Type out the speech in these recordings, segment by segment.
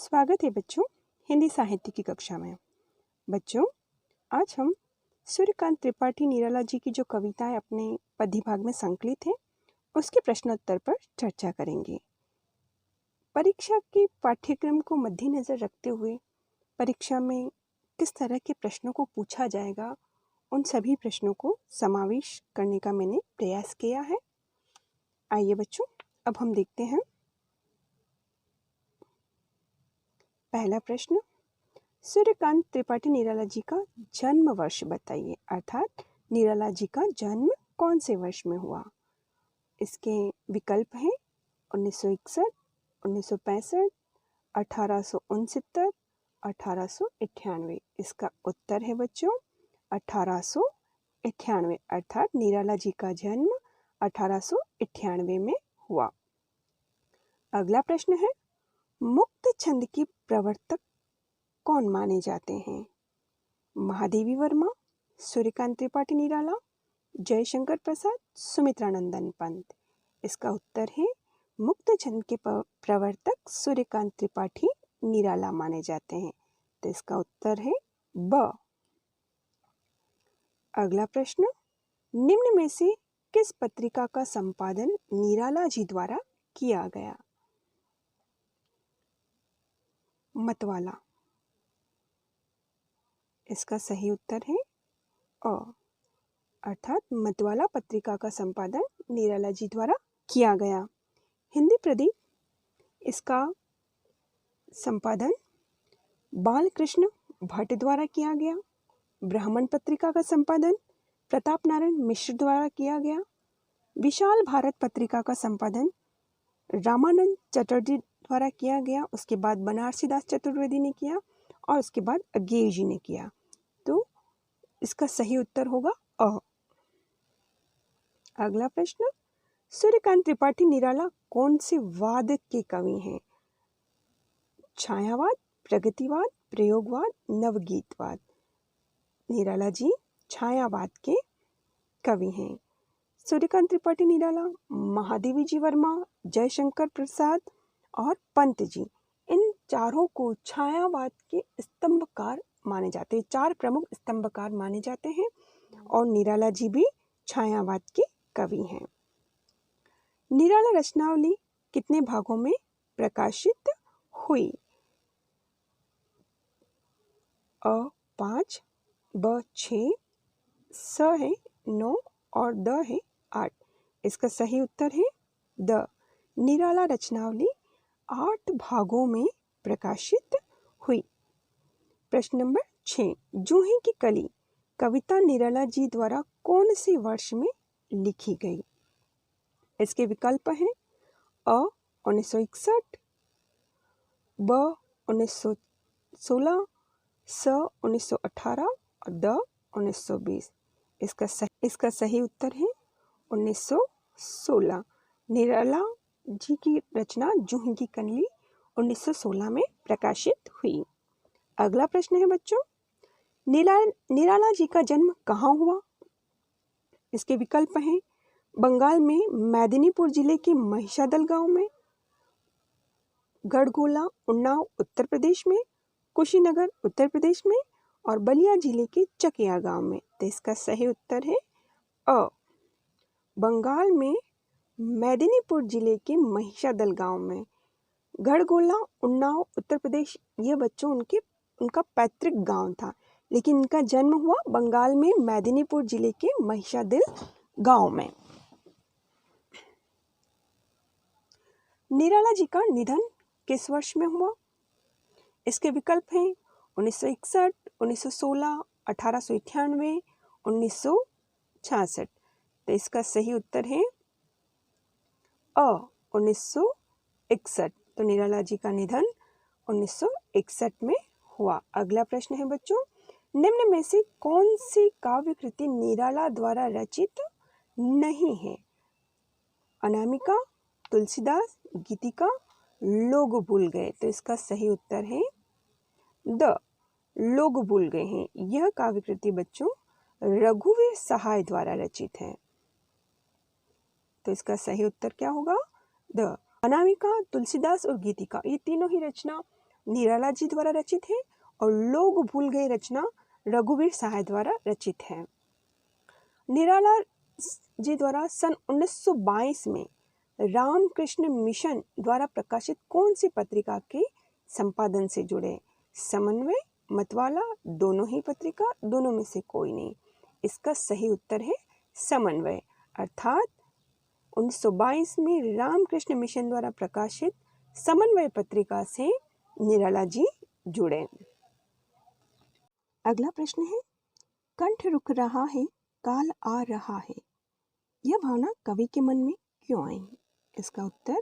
स्वागत है बच्चों हिंदी साहित्य की कक्षा में। बच्चों, आज हम सूर्यकांत त्रिपाठी निराला जी की जो कविताएं अपने पद्यभाग में संकलित हैं उसके प्रश्नोत्तर पर चर्चा करेंगे। परीक्षा के पाठ्यक्रम को मद्देनजर रखते हुए परीक्षा में किस तरह के प्रश्नों को पूछा जाएगा, उन सभी प्रश्नों को समावेश करने का मैंने प्रयास किया है। आइए बच्चों, अब हम देखते हैं पहला प्रश्न। सूर्यकांत त्रिपाठी निराला जी का जन्म वर्ष बताइए, अर्थात निराला जी का जन्म कौन से वर्ष में हुआ। इसके विकल्प हैं 1961, 1965, 1869, 1898। इसका उत्तर है बच्चों 1898, अर्थात निराला जी का जन्म 1898 में हुआ। अगला प्रश्न है, मुक्त छंद के प्रवर्तक कौन माने जाते हैं। महादेवी वर्मा, सूर्यकांत त्रिपाठी निराला, जयशंकर प्रसाद, सुमित्रानंदन पंत। इसका उत्तर है मुक्त छंद के प्रवर्तक सूर्यकांत त्रिपाठी निराला माने जाते हैं, तो इसका उत्तर है ब। अगला प्रश्न, निम्न में से किस पत्रिका का संपादन निराला जी द्वारा किया गया। मतवाला। इसका सही उत्तर है अ, अर्थात मतवाला पत्रिका का संपादन निराला जी द्वारा किया गया। हिंदी प्रदीप, इसका संपादन बालकृष्ण भट्ट द्वारा किया गया। ब्राह्मण पत्रिका का संपादन प्रताप नारायण मिश्र द्वारा किया गया। विशाल भारत पत्रिका का संपादन रामानंद चटर्जी द्वारा किया गया। उसके बाद बनारसी दास चतुर्वेदी ने किया और उसके बाद अज्ञेय जी ने किया। तो इसका सही उत्तर होगा अ। अगला प्रश्न, सूर्यकांत त्रिपाठी निराला कौन से वाद के कवि हैं। छायावाद, प्रगतिवाद, प्रयोगवाद, नवगीतवाद। निराला जी छायावाद के कवि हैं। सूर्यकांत त्रिपाठी निराला, महादेवी जी वर्मा, जयशंकर प्रसाद और पंत जी, इन चारों को छायावाद के स्तंभकार माने जाते हैं। चार प्रमुख स्तंभकार माने जाते हैं और निराला जी भी छायावाद के कवि हैं। निराला रचनावली कितने भागों में प्रकाशित हुई। अ 5, ब 6, स है 9 और द है 8। इसका सही उत्तर है द। निराला रचनावली 8 भागों में प्रकाशित हुई। प्रश्न नंबर 6, जूही की कली कविता निराला जी द्वारा कौन से वर्ष में लिखी गई। इसके विकल्प हैं अ 1961, ब 1916, स 1918 और द 1920। इसका सही उत्तर है 1916। निराला जी की रचना जूही की कली 1916 में प्रकाशित हुई। अगला प्रश्न है बच्चों, निराला जी का जन्म कहाँ हुआ। इसके विकल्प हैं बंगाल में मेदिनीपुर जिले के महिषादल गांव में, गढ़गोला उन्नाव उत्तर प्रदेश में, कुशीनगर उत्तर प्रदेश में और बलिया जिले के चकिया गांव में। तो इसका सही उत्तर है अ। बंगाल में मेदिनीपुर जिले के महिषादल गांव में, गढ़गोला उन्नाव उत्तर प्रदेश, ये बच्चों उनका पैतृक गांव था, लेकिन इनका जन्म हुआ बंगाल में मेदिनीपुर जिले के महिषादल गांव में। निराला जी का निधन किस वर्ष में हुआ। इसके विकल्प हैं 1961, 1916, 1898, 1966। तो इसका सही उत्तर है अ 1961। तो निराला जी का निधन 1961 में हुआ। अगला प्रश्न है बच्चों, निम्न में से कौन सी काव्य कृति निराला द्वारा रचित नहीं है। अनामिका, तुलसीदास, गीतिका, लोग भूल गए। तो इसका सही उत्तर है द। लोग भूल गए हैं। यह काव्य कृति बच्चों रघुवीर सहाय द्वारा रचित है। तो इसका सही उत्तर क्या होगा द। अनामिका, तुलसीदास और गीतिका, ये तीनों ही रचना निराला जी द्वारा रचित है और लोग भूल गए रचना रघुवीर सहाय द्वारा रचित है। निराला जी द्वारा सन 1922 में रामकृष्ण मिशन द्वारा प्रकाशित कौन सी पत्रिका के संपादन से जुड़े? समन्वय, मतवाला, दोनों ही पत्रिका, दोनों में से कोई नहीं। इसका सही उत्तर है समन्वय, अर्थात 1922 में रामकृष्ण मिशन द्वारा प्रकाशित समन्वय पत्रिका से निराला जी जुड़े। अगला प्रश्न है, कंठ रुक रहा है, काल आ रहा है, यह भावना कवि के मन में क्यों आई? इसका उत्तर,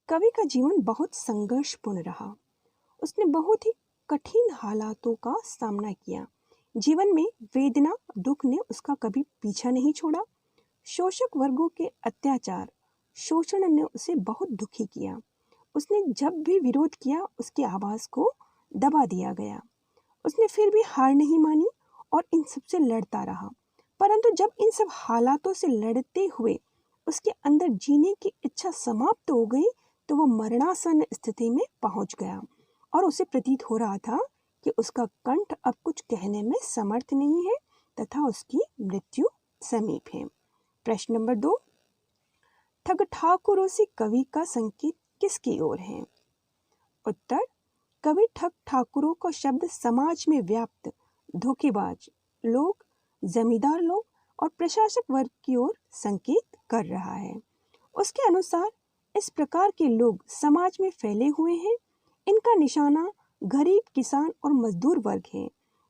कवि का जीवन बहुत संघर्षपूर्ण रहा। उसने बहुत ही कठिन हालातों का सामना किया। जीवन में वेदना, दुख ने उसका कभी पीछा नहीं छोड़ा। शोषक वर्गों के अत्याचार, शोषण ने उसे बहुत दुखी किया। उसने जब भी विरोध किया, उसकी आवाज़ को दबा दिया गया। उसने फिर भी हार नहीं मानी और इन सब से लड़ता रहा। परंतु जब इन सब हालातों से लड़ते हुए उसके अंदर जीने की इच्छा समाप्त हो गई, तो वह मरणासन स्थिति में पहुंच गया और उसे प्रतीत हो रहा था कि उसका कंठ अब कुछ कहने में समर्थ नहीं है तथा उसकी मृत्यु समीप है। प्रश्न नंबर 2, ठग ठाकुरों से कवि का संकेत किसकी ओर है? उत्तर, कवि ठग ठाकुरों का शब्द समाज में व्याप्त धोखेबाज लोग, जमींदार लोग और प्रशासक वर्ग की ओर संकेत कर रहा है। उसके अनुसार इस प्रकार के लोग समाज में फैले हुए हैं। इनका निशाना गरीब, किसान और मजदूर वर्ग है।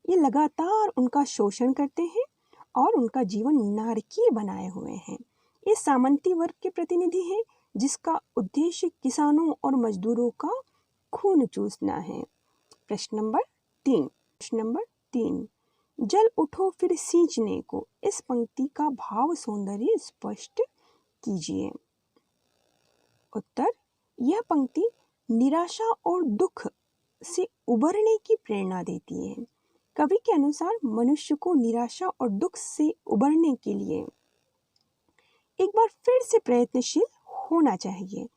ये लगातार उनका शोषण करते हैं और उनका जीवन नारकीय बनाए हुए हैं। ये सामंती वर्ग के प्रतिनिधि हैं जिसका उद्देश्य किसानों और मजदूरों का खून चूसना है। प्रश्न नंबर 3, जल उठो फिर सींचने को, इस पंक्ति का भाव सौंदर्य स्पष्ट कीजिए। उत्तर, यह पंक्ति निराशा और दुख से उबरने की प्रेरणा देती है। कवि के अनुसार मनुष्य को निराशा और दुख से उबरने के लिए एक बार फिर से प्रयत्नशील होना चाहिए।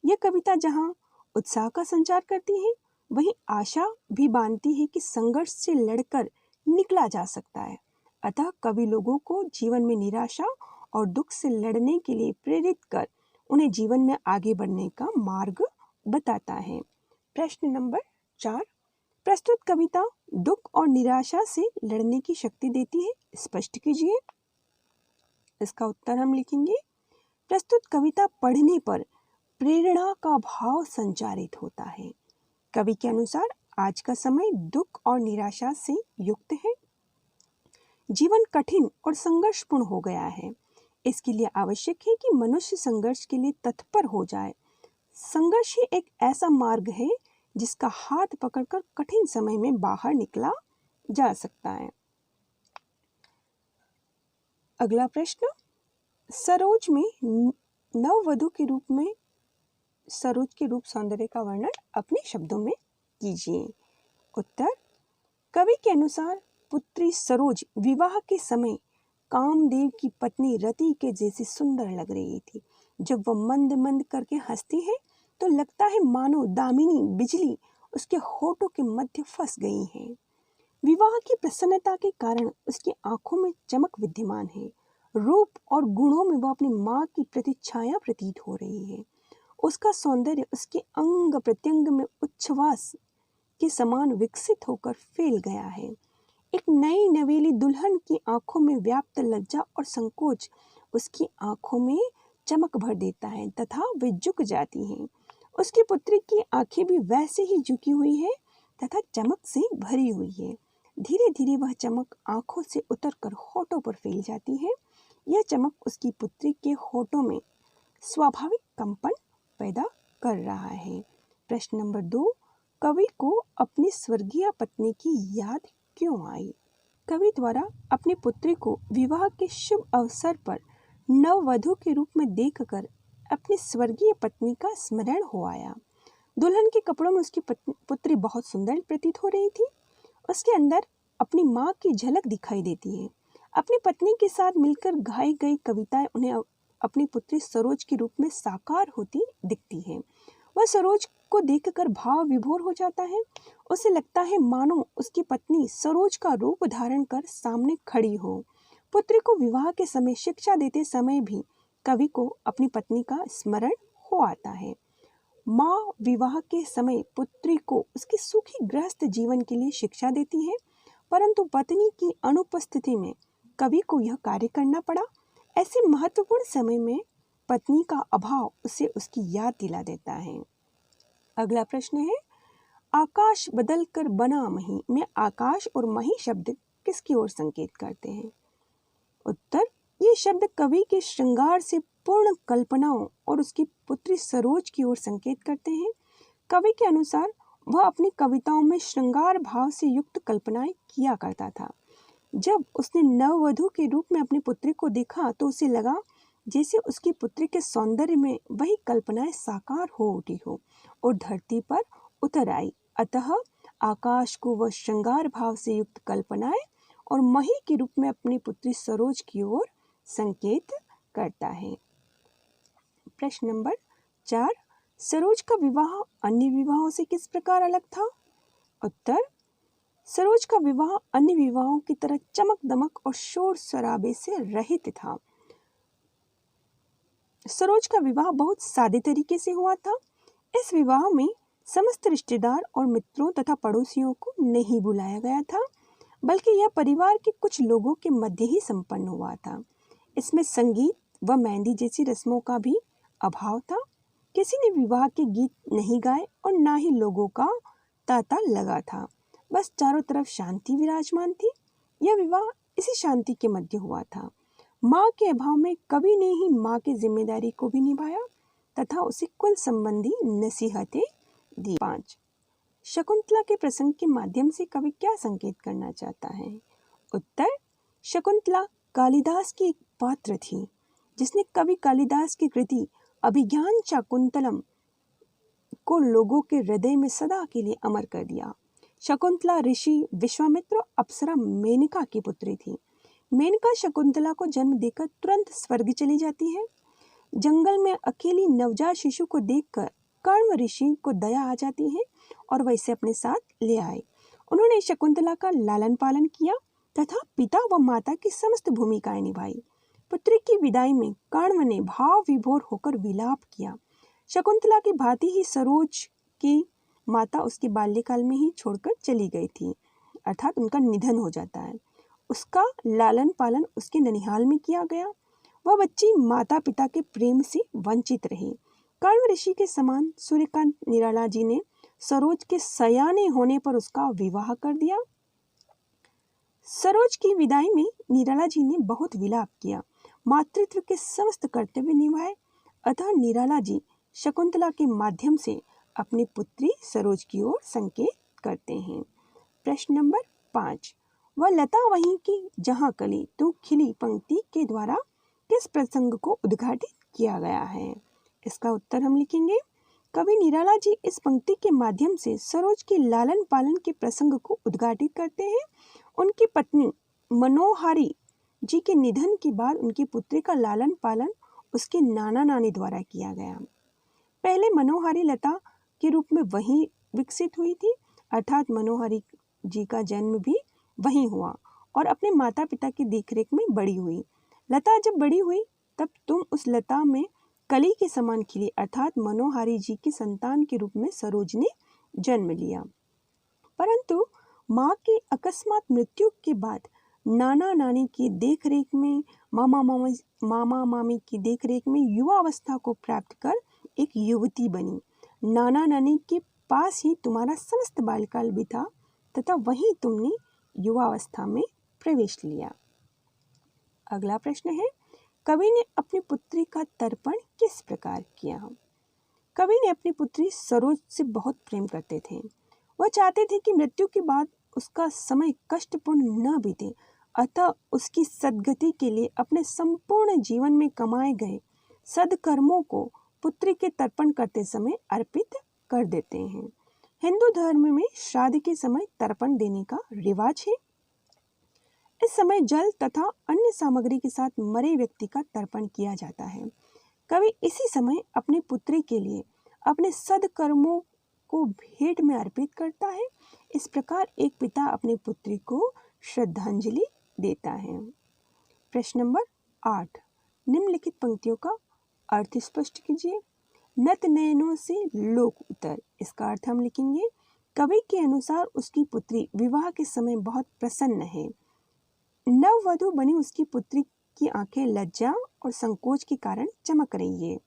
यह कविता जहाँ उत्साह का संचार करती है, वहीं आशा भी बांधती है कि संघर्ष से लड़कर निकला जा सकता है। अतः कवि लोगों को जीवन में निराशा और दुख से लड़ने के लिए प्रेरित कर उन्हें जीवन में आगे बढ़ने का मार्ग बताता है। प्रश्न नंबर 4, प्रस्तुत कविता दुख और निराशा से लड़ने की शक्ति देती है, स्पष्ट कीजिए। इसका उत्तर हम लिखेंगे, प्रस्तुत कविता पढ़ने पर प्रेरणा का भाव संचारित होता है। कवि के अनुसार आज का समय दुख और निराशा से युक्त है। जीवन कठिन और संघर्षपूर्ण हो गया है। इसके लिए आवश्यक है कि मनुष्य संघर्ष के लिए तत्पर हो जाए। संघर्ष ही एक ऐसा मार्ग है जिसका हाथ पकड़कर कठिन समय में बाहर निकला जा सकता है। अगला प्रश्न, सरोज में नववधु के रूप में सरोज के रूप सौंदर्य का वर्णन अपने शब्दों में कीजिए। उत्तर, कवि के अनुसार पुत्री सरोज विवाह के समय कामदेव की पत्नी रति के जैसी सुंदर लग रही थी। जब वह मंद मंद करके हंसती है तो लगता है मानो दामिनी बिजली उसके होठों के मध्य फंस गई है। विवाह की प्रसन्नता के कारण उसकी आंखों में चमक विद्यमान है। रूप और गुणों में वह अपनी माँ की प्रतिच्छाया प्रतीत हो रही है। उसका सौंदर्य उसके अंग प्रत्यंग में उच्छ्वास के समान विकसित होकर फैल गया है। एक नई नवेली दुल्हन की आंखों में व्याप्त लज्जा और संकोच उसकी आंखों में चमक भर देता है तथा वे झुक जाती हैं। उसकी पुत्री की आंखें भी वैसे ही झुकी हुई है तथा चमक से भरी हुई है। धीरे धीरे वह चमक आंखों से उतरकर होठों पर फैल जाती है। यह चमक उसकी पुत्री के होठों में स्वाभाविक कंपन पैदा कर रहा है। प्रश्न नंबर 2, कवि को अपनी स्वर्गीय पत्नी की याद क्यों आई? कवि द्वारा अपनी पुत्री को विवाह के शुभ अवसर पर नववधु के रूप में देखकर अपनी स्वर्गीय पत्नी का स्मरण हो आया। दुल्हन के कपड़ों में उसकी पुत्री बहुत सुंदर प्रतीत हो रही थी। उसके अंदर अपनी माँ की झलक दिखाई देती है। अपनी पत्नी के साथ मिलकर गाई गई कविताएं उन्हें अपनी पुत्री सरोज के रूप में साकार होती दिखती हैं। वह सरोज को देखकर भाव विभोर हो जाता है। उसे लगता है मानो उसकी पत्नी सरोज का रूप धारण कर सामने खड़ी हो। पुत्री को विवाह के समय शिक्षा देते समय भी कवि को अपनी पत्नी का स्मरण हो आता है। माँ विवाह के समय पुत्री को उसके सुखी गृहस्थ जीवन के लिए शिक्षा देती है, परंतु पत्नी की अनुपस्थिति में कवि को यह कार्य करना पड़ा। ऐसे महत्वपूर्ण समय में पत्नी का अभाव उसे उसकी याद दिला देता है। अगला प्रश्न है, आकाश बदल कर बना मही में आकाश और मही शब्द किसकी ओर संकेत करते हैं? उत्तर, ये शब्द कवि के श्रृंगार से पूर्ण कल्पनाओं और उसकी पुत्री सरोज की ओर संकेत करते हैं। कवि के अनुसार वह अपनी कविताओं में श्रृंगार भाव से युक्त कल्पनाएं किया करता था। जब उसने नववधू के रूप में अपनी पुत्री को देखा तो उसे लगा जैसे उसकी पुत्री के सौंदर्य में वही कल्पनाएं साकार हो उठी हो और धरती पर उतर आई। अतः आकाश को वह श्रृंगार भाव से युक्त कल्पनाएं और मही के रूप में अपनी पुत्री सरोज की ओर संकेत करता है। प्रश्न नंबर 4, सरोज का विवाह अन्य विवाहों से किस प्रकार अलग था? उत्तर, सरोज का विवाह अन्य विवाहों की तरह चमक दमक और शोर शराबे से रहित था। सरोज का विवाह बहुत सादे तरीके से हुआ था। इस विवाह में समस्त रिश्तेदार और मित्रों तथा पड़ोसियों को नहीं बुलाया गया था, बल्कि यह परिवार के कुछ लोगों के मध्य ही संपन्न हुआ था। इसमें संगीत व मेहंदी जैसी रस्मों का भी अभाव था। किसी ने विवाह के गीत नहीं गाए और ना ही लोगों का तांता लगा था। बस चारों तरफ शांति विराजमान थी। यह विवाह इसी शांति के मध्य हुआ था। माँ के अभाव में कवि ने ही माँ की जिम्मेदारी को भी निभाया तथा उसे कुल संबंधी नसीहतें दी। 5, शकुंतला के प्रसंग के माध्यम से कवि क्या संकेत करना चाहता है? उत्तर, शकुंतला कालिदास की एक पात्र थी जिसने कवि कालिदास की कृति अभिज्ञान शाकुंतलम को लोगों के हृदय में सदा के लिए अमर कर दिया। शकुंतला ऋषि विश्वामित्र और अप्सरा मेनका की पुत्री थी। मेनका शकुंतला को जन्म देकर तुरंत स्वर्ग चली जाती है। जंगल में अकेली नवजात शिशु को देखकर कर्ण ऋषि को दया आ जाती है और वह इसे अपने साथ ले आए। उन्होंने शकुंतला का लालन पालन किया तथा पिता व माता की समस्त भूमिकाएं निभाई। पुत्री की विदाई में कर्ण ने भाव विभोर होकर विलाप किया। शकुंतला की भांति ही सरोज की माता उसके बाल्यकाल में ही छोड़कर चली गई थी, अर्थात उनका निधन हो जाता है। उसका लालन पालन उसके ननिहाल में किया गया। वह बच्ची माता पिता के प्रेम से वंचित रही। कर्ण ऋषि के समान सूर्यकांत निराला जी ने सरोज के सयाने होने पर उसका विवाह कर दिया। सरोज की विदाई में निराला जी ने बहुत विलाप किया, मातृत्व के समस्त कर्तव्य निभाए। अतः निराला जी शकुंतला के माध्यम से अपनी पुत्री सरोज की ओर संकेत करते हैं। प्रश्न नंबर 5, वह लता वहीं की जहाँ कली तू खिली पंक्ति के द्वारा किस प्रसंग को उद्घाटित किया गया है? इसका उत्तर हम लिखेंगे। कवि निराला जी इस पंक्ति के माध्यम से सरोज के लालन पालन के प्रसंग को उद्घाटित करते हैं। उनकी पत्नी मनोहारी जी के निधन के बाद उनकी पुत्री का लालन पालन उसके नाना नानी द्वारा किया गया। पहले मनोहारी लता के रूप में वहीं विकसित हुई थी, अर्थात मनोहारी जी का जन्म भी वहीं हुआ और अपने माता पिता की देखरेख में बड़ी हुई। लता जब बड़ी हुई तब तुम उस लता में कली के समान खिली, अर्थात मनोहारी जी की संतान के रूप में सरोज ने जन्म लिया। परंतु माँ की अकस्मात मृत्यु के बाद नाना नानी की देखरेख में, मामा मामी की देखरेख में युवावस्था को प्राप्त कर एक युवती बनी। नाना नानी के पास ही तुम्हारा समस्त बालकाल बीता तथा वहीं तुमने युवावस्था में प्रवेश लिया। अगला प्रश्न है, कवि ने अपनी पुत्री का तर्पण किस प्रकार किया? कवि ने अपनी पुत्री सरोज से बहुत प्रेम करते थे। वह चाहते थे कि मृत्यु के बाद उसका समय कष्टपूर्ण न बीते, अतः उसकी सद्गति के लिए अपने संपूर्ण जीवन में कमाए गए सद्कर्मों को पुत्री के तर्पण करते समय अर्पित कर देते हैं। हिंदू धर्म में श्राद्ध के समय तर्पण देने का रिवाज है। इस समय जल तथा अन्य सामग्री के साथ मरे व्यक्ति का तर्पण किया जाता है। कवि इसी समय अपनी पुत्री के लिए अपने सद्कर्मों को भेंट में अर्पित करता है। इस प्रकार एक पिता अपनी पुत्री को श्रद्धांजलि देता है। प्रश्न नंबर 8, निम्नलिखित पंक्तियों का अर्थ स्पष्ट कीजिए। नत नयनों से लोक उतर, इसका अर्थ हम लिखेंगे कवि के अनुसार उसकी पुत्री विवाह के समय बहुत प्रसन्न है। नववधु बनी उसकी पुत्री की आंखें लज्जा और संकोच के कारण चमक रही है।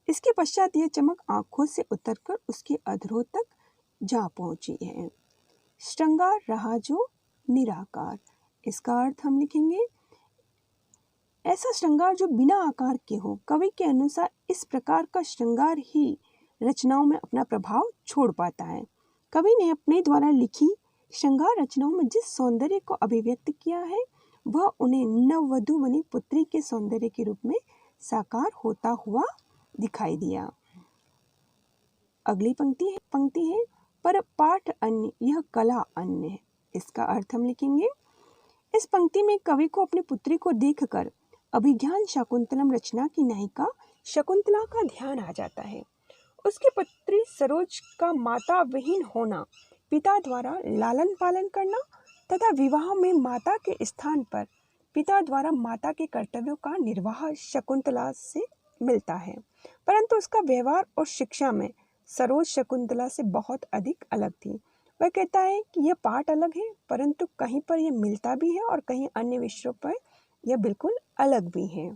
इसके पश्चात यह चमक आंखों से उतरकर उसके अधरों तक जा पहुंची है। श्रृंगार रहा जो निराकार, इसका अर्थ हम लिखेंगे ऐसा श्रृंगार जो बिना आकार के हो। कवि के अनुसार इस प्रकार का श्रृंगार ही रचनाओं में अपना प्रभाव छोड़ पाता है। कवि ने अपने द्वारा लिखी श्रृंगार रचनाओं में जिस सौंदर्य को अभिव्यक्त किया है वह उन्हें नववधु बनी पुत्री के सौंदर्य के रूप में साकार होता हुआ दिखाई दिया। अगली पंक्ति है पर पाठ अन्य यह कला अन्य है, इसका अर्थ हम लिखेंगे इस पंक्ति में कवि को अपनी पुत्री को देखकर अभिज्ञान शाकुंतलम रचना की नायिका शकुंतला का ध्यान आ जाता है। उसकी पुत्री सरोज का माता विहीन होना, पिता द्वारा लालन पालन करना तथा विवाह में माता के स्थान पर पिता द्वारा माता के कर्तव्यों का निर्वाह शकुंतला से मिलता है, परंतु उसका व्यवहार और शिक्षा में सरोज शकुंतला से बहुत अधिक अलग थी। वह कहता है कि यह पाठ अलग है, परंतु कहीं पर यह मिलता भी है और कहीं अन्य विषयों पर यह बिल्कुल अलग भी है।